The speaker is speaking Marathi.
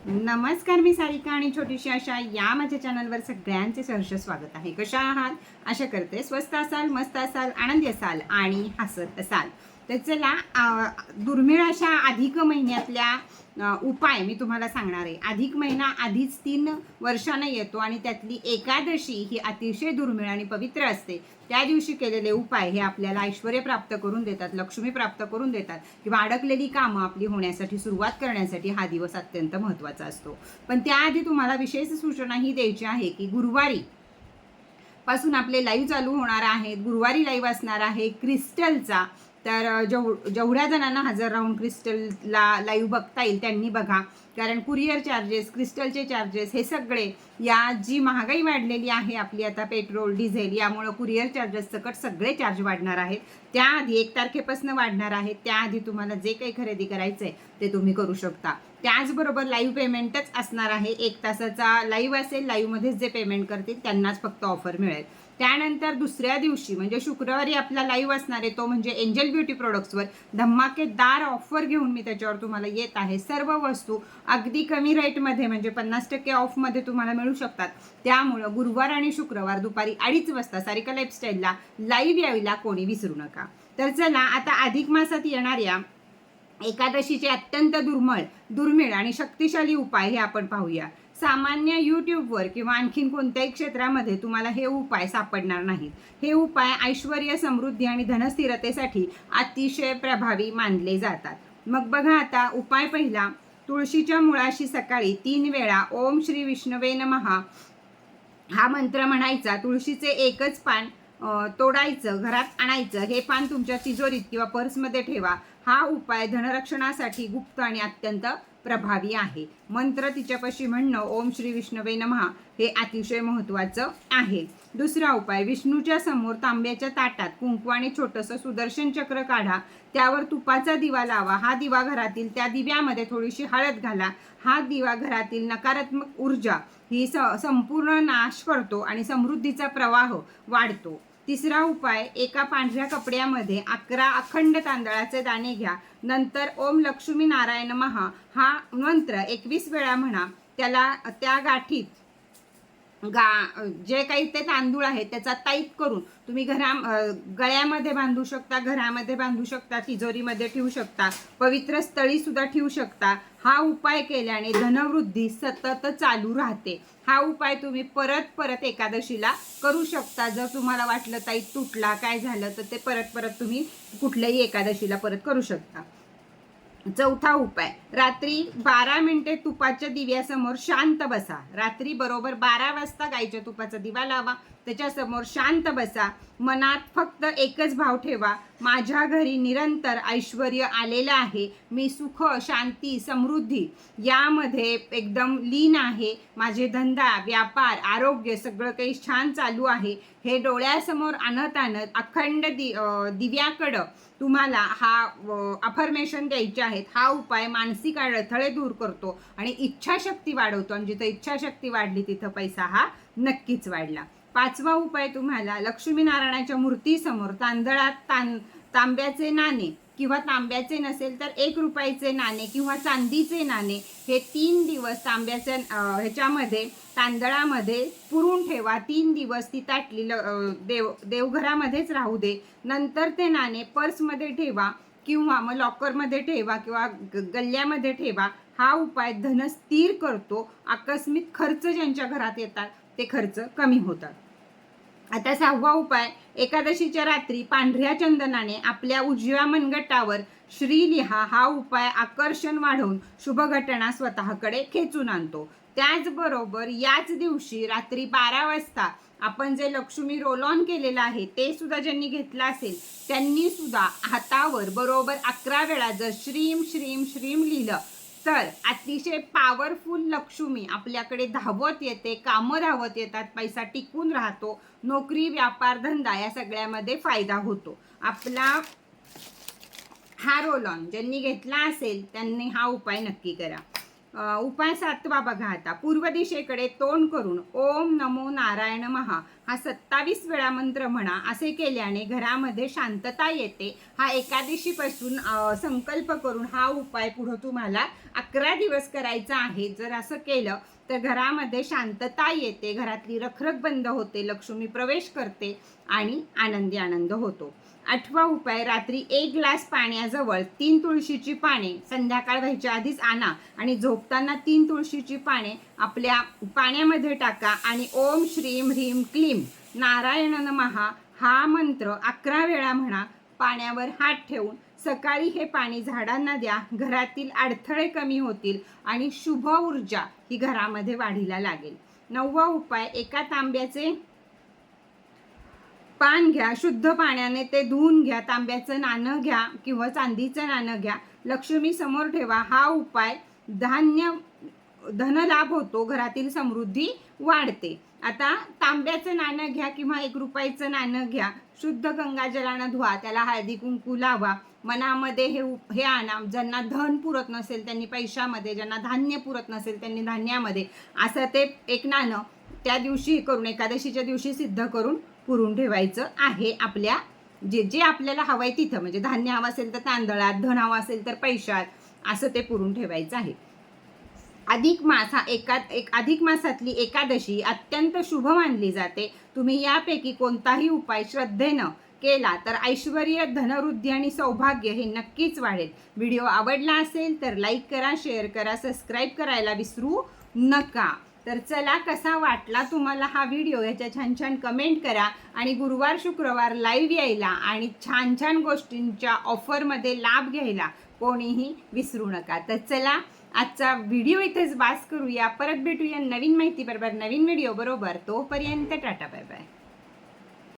नमस्कार, मी सारिका आणि छोटीशी आशा या माझ्या चॅनलवर सगळ्यांचे सहर्ष स्वागत आहे. कशा आहात? आशा करते स्वस्त असाल, मस्त असाल, आनंदी असाल आणि हसत असाल. तर चला, दुर्मिळ अशा अधिक महिन्यातल्या उपाय मी तुम्हाला सांगणार आहे. अधिक महिना आधीच 3 वर्षांना येतो आणि त्यातली एकादशी ही अतिशय दुर्मिळ आणि पवित्र असते. त्या दिवशी केलेले उपाय हे आपल्याला ऐश्वर्य प्राप्त करून देतात, लक्ष्मी प्राप्त करून देतात किंवा अडकलेली कामं आपली होण्यासाठी सुरुवात करण्यासाठी हा दिवस अत्यंत महत्त्वाचा असतो. पण त्याआधी तुम्हाला विशेष सूचना ही द्यायची आहे की गुरुवारी पासून आपले लाईव्ह चालू होणार आहेत. गुरुवारी लाईव्ह असणार आहे क्रिस्टलचा. तर जेवढ्या जणांना हजर राहून क्रिस्टलला लाईव्ह बघता येईल त्यांनी बघा, कारण कुरिअर चार्जेस, क्रिस्टलचे चार्जेस हे सगळे, या जी महागाई वाढलेली आहे आपली आता, पेट्रोल डिझेल, यामुळं कुरिअर चार्जेस सकट सगळे चार्ज वाढणार आहेत. त्याआधी 1 तारखेपासून वाढणार आहेत. त्याआधी तुम्हाला जे काही खरेदी करायचं आहे ते तुम्ही करू शकता. त्याचबरोबर लाईव्ह पेमेंटच असणार आहे. 1 तासाचा लाईव्ह असेल, लाईव्हमध्येच जे पेमेंट करतील त्यांनाच फक्त ऑफर मिळेल. त्यानंतर दुसऱ्या दिवशी म्हणजे शुक्रवारी आपला लाईव्ह असणार आहे, तो म्हणजे एंजल ब्युटी प्रोडक्ट्सवर धमाकेदार ऑफर घेऊन मी त्याच्यावर तुम्हाला येत आहे. सर्व वस्तू अगदी कमी रेटमध्ये म्हणजे 50% ऑफमध्ये तुम्हाला मिळू शकतात. त्यामुळं गुरुवार आणि शुक्रवार दुपारी 2:30 वाजता सारिका लाईफस्टाईलला लाईव्ह यायला कोणी विसरू नका. तर चला, आता अधिक मासात येणाऱ्या एकादशीचे अत्यंत दुर्मिळ आणि शक्तिशाली उपाय हे आपण पाहूया. सामान्य यूट्यूबवर किंवा आणखीन कोणत्याही क्षेत्रामध्ये तुम्हाला हे उपाय सापडणार नाहीत. हे उपाय ऐश्वर्य, समृद्धी आणि धनस्थिरतेसाठी अतिशय प्रभावी मानले जातात. मग बघा, आता उपाय पहिला, तुळशीच्या मुळाशी सकाळी 3 वेळा ओम श्री विष्णवे नमः हा मंत्र म्हणायचा. तुळशीचे एकच पान तोडायचं, घरात आणायचं. हे पान तुमच्या तिजोरीत किंवा पर्समध्ये ठेवा. हा उपाय धनरक्षणासाठी गुप्त आणि अत्यंत प्रभावी आहे. मंत्र तिच्यापाशी म्हणणं ओम श्री विष्णवे नमः हे अतिशय महत्त्वाचं आहे. दुसरा उपाय, विष्णूच्या समोर तांब्याच्या ताटात कुंकू आणि छोटंसं सुदर्शन चक्र काढा. त्यावर तुपाचा दिवा लावा. हा दिवा घरातील, त्या दिव्यामध्ये थोडीशी हळद घाला. हा दिवा घरातील नकारात्मक ऊर्जा ही संपूर्ण नाश करतो आणि समृद्धीचा प्रवाह वाढतो. तिसरा उपाय, एका पांढऱ्या कपड्यामध्ये 11 अखंड तांदळाचे दाणे घ्या. नंतर ओम लक्ष्मी नारायण महा हा मंत्र 21 वेळा म्हणा. त्या गाठीत जे काही ते तांदूळ आहेत त्याचा ताईत करून तुम्ही गळ्यामध्ये बांधू शकता, घरामध्ये बांधू शकता, तिजोरीमध्ये ठेवू शकता, पवित्र स्थळी सुद्धा ठेवू शकता. हा उपाय केल्याने धनवृद्धी सतत चालू राहते. हा उपाय तुम्ही परत परत एकादशीला करू शकता. जर तुम्हाला वाटलं ताईत तुटला, काय झालं, तर ते परत परत तुम्ही कुठल्याही एकादशीला परत करू शकता. चौथा उपाय, रात्री 12 मिनिटे तुपाच्या दिव्यासमोर शांत बसा. रात्री बरोबर 12 वाजता गाईच्या तुपाचा दिवा लावा, त्याच्यासमोर शांत बसा. मनात फक्त एकच भाव ठेवा, माझ्या घरी निरंतर ऐश्वर्य आलेलं आहे. मी सुख, शांती, समृद्धी यामध्ये एकदम लीन आहे. माझे धंदा, व्यापार, आरोग्य सगळं काही छान चालू आहे. हे डोळ्यासमोर आणत अखंड दिव्याकडं तुम्हाला हा अफर्मेशन द्यायचे आहेत. हा उपाय मानसिक अडथळे दूर करतो आणि इच्छाशक्ती वाढवतो, आणि जिथं इच्छाशक्ती वाढली तिथं पैसा हा नक्कीच वाढला. पाचवा उपाय, तुम्हाला लक्ष्मीनारायणाच्या मूर्तीसमोर तांब्याचे नाणे किंवा तांब्याचे नसेल तर 1 रुपयाचे नाणे किंवा चांदीचे नाणे हे 3 दिवस तांब्याच्या ह्याच्यामध्ये तांदळामध्ये पुरून ठेवा. 3 दिवस ती ताटली देवघरामध्येच राहू दे. नंतर ते नाणे पर्समध्ये ठेवा किंवा मग लॉकरमध्ये ठेवा किंवा गल्ल्यामध्ये ठेवा. हा उपाय धन स्थिर करतो. आकस्मिक खर्च ज्यांच्या घरात येतात ते खर्च कमी होतात. आता 6वा उपाय, एकादशीच्या रात्री पांढऱ्या चंदनाने आपल्या उजव्या मनगटावर श्री लिहा. हा उपाय आकर्षण वाढवून शुभ घटना स्वतःकडे खेचून आणतो. त्याचबरोबर याच दिवशी रात्री 12 वाजता आपण जे लक्ष्मी रोल ऑन केलेलं आहे ते सुद्धा ज्यांनी घेतलं असेल त्यांनी सुद्धा हातावर बरोबर 11 वेळा जर श्रीम श्रीम श्रीम लिहिलं तर अतिशय पॉवरफुल लक्ष्मी आपल्याकडे धावत येते, कामं धावत येतात, पैसा टिकून राहतो, नोकरी, व्यापार, धंदा या सगळ्यामध्ये फायदा होतो. आपला हा रोल ऑन ज्यांनी घेतला असेल त्यांनी हा उपाय नक्की करा. उपाय 7वा बघा आता. पूर्व दिशेकडे तोंड करून ओम नमो नारायण महा हा 27 वेळा मंत्र म्हणा. असे केल्याने घरामध्ये शांतता येते. हा एकादशीपासून संकल्प करून हा उपाय पुढे तुम्हाला 11 दिवस करायचा आहे. जर असं केलं तर घरामध्ये शांतता येते, घरातली रखरख बंद होते, लक्ष्मी प्रवेश करते आणि आनंदी आनंद होतो. 8वा उपाय, रात्री 1 ग्लास पाण्याजवळ 3 तुळशीची पाने संध्याकाळ व्हायच्या आधीच आणा आणि झोपताना 3 तुळशीची पाने आपल्या पाण्यामध्ये टाका आणि ओम श्रीम ह्रीम क्लीम नारायण नमः हा मंत्र 11 वेळा म्हणा. पाण्यावर हात ठेवून सकाळी हे पाणी झाडांना द्या. घरातील अडथळे कमी होतील आणि शुभ ऊर्जा ही घरामध्ये वाढीला लागेल. 9वा उपाय, एका तांब्याचे पान घ्या, शुद्ध पाण्याने ते धुवून घ्या. तांब्याचं नाणं घ्या किंवा चांदीचं नाणं घ्या, लक्ष्मी समोर ठेवा. हा उपाय धनलाभ होतो, घरातील समृद्धी वाढते. आता तांब्याचं नाणं घ्या किंवा 1 रुपयाचं नाणं घ्या, शुद्ध गंगाजलानं धुवा, त्याला हळदी कुंकू लावा, मनामध्ये हे आणा. ज्यांना धन पुरत नसेल त्यांनी पैशामध्ये, ज्यांना धान्य पुरत नसेल त्यांनी धान्यामध्ये, असं ते एक नाणं त्या दिवशी करून एकादशीच्या दिवशी सिद्ध करून पुरून ठेवायचं आहे. आपल्या जे आपल्याला हवंय तिथं, म्हणजे धान्य हवं असेल तर तांदळात, धन हवं असेल तर पैशात, असं ते पुरून ठेवायचं आहे. अधिक मास हा अधिक मासातली एकादशी अत्यंत शुभ मानली जाते. तुम्ही यापैकी कोणताही उपाय श्रद्धेनं केला तर ऐश्वर्य, धनवृद्धी आणि सौभाग्य हे नक्कीच वाढेल. व्हिडिओ आवडला असेल तर लाईक करा, शेअर करा, सबस्क्राईब करायला विसरू नका. तर चला, कसा वाटला तुम्हाला हा व्हिडिओ याच्या छान छान कमेंट करा आणि गुरुवार शुक्रवार लाईव्ह यायला आणि छान छान गोष्टींच्या ऑफरमध्ये लाभ घ्यायला कोणीही विसरू नका. तर चला, आजचा व्हिडिओ इथेच बास करूया. परत भेटूया नवीन माहिती बरोबर, नवीन व्हिडिओ बरोबर. तोपर्यंत टाटा, बाय बाय.